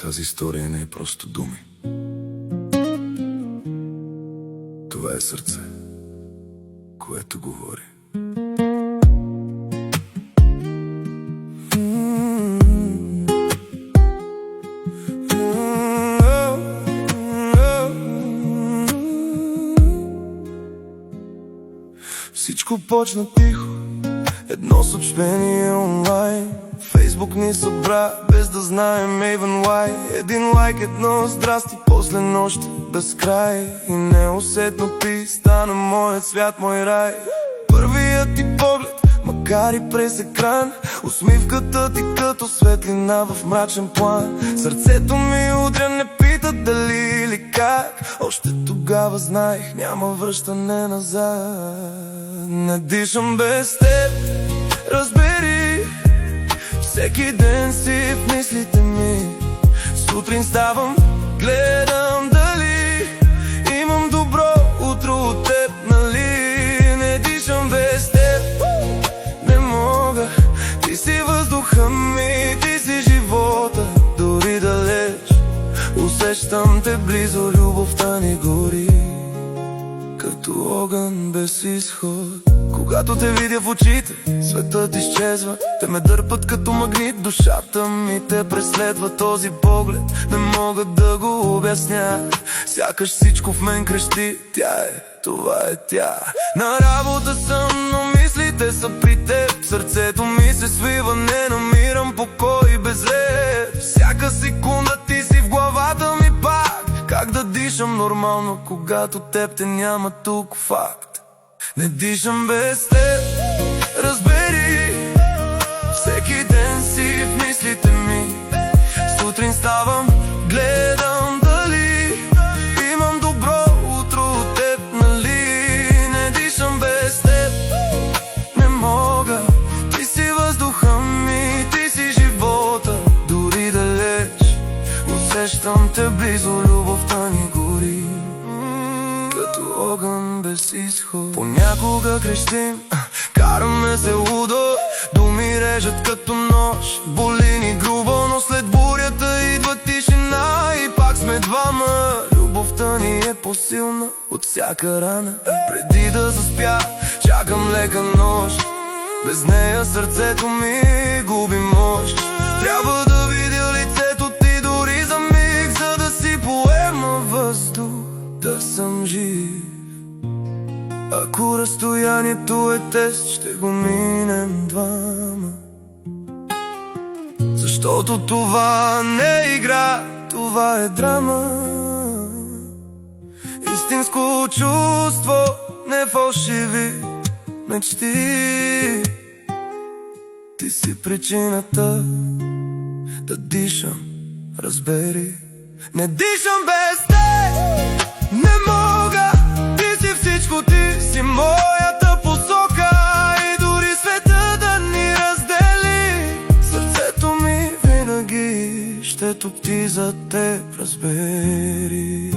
Тази история не е просто думи. Това е сърце, което говори. Всичко почна тихо, едно съобщение онлайн. Фейсбук ни събра, без да знаем even why. Един лайк, едно здрасти, после нощи без край. И неусетно ти стана моят свят, мой рай. Първият ти поглед, макар и през екран, усмивката ти като светлина в мрачен план. Сърцето ми удря, не пита дали или как. Още тогава знаех, няма връщане назад. Не дишам без теб, разбери. Всеки ден си в мислите ми. Сутрин ставам, гледам дали имам добро утро от теб, нали? Не дишам без теб, не мога. Ти си въздуха ми, ти си живота, дори далеч усещам те близо, любовта ни гори като огън без изход. Когато те видя в очите, светът изчезва. Те ме дърпат като магнит, душата ми те преследва. Този поглед не мога да го обясня. Сякаш всичко в мен крещи, тя е, това е тя. На работа съм, но мислите са при теб. Сърцето ми се свива, не намирам покой без лед. Всяка секунда ти си в главата ми пак. Как да дишам нормално, когато теб те няма тук, факт. Не дишам без теб, разбери. Всеки ден си в мислите ми. Сутрин ставам, гледам дали имам добро утро от теб, нали? Не дишам без теб, не мога. Ти си въздуха ми, ти си живота, дори далеч усещам те близо, любовта ни гори като огън без изход. Понякога крещим, караме се лудо, думи режат като нож, боли ни грубо, но след бурята идва тишина и пак сме двама. Любовта ни е по-силна от всяка рана. Преди да заспя, чакам лека нощ. Без нея сърцето ми губи мощ. Трябва да видя лицето ти дори за миг, за да си поема въздух, да съм жив. Ако разстоянието е тест, ще го минем двама. Защото това не е игра, това е драма. Истинско чувство, не фалшиви мечти. Ти си причината да дишам, разбери. Не дишам без теб, не мога. Ти си всичко, ти си моята посока. И дори света да ни раздели, сърцето ми винаги ще топти за теб, разбери.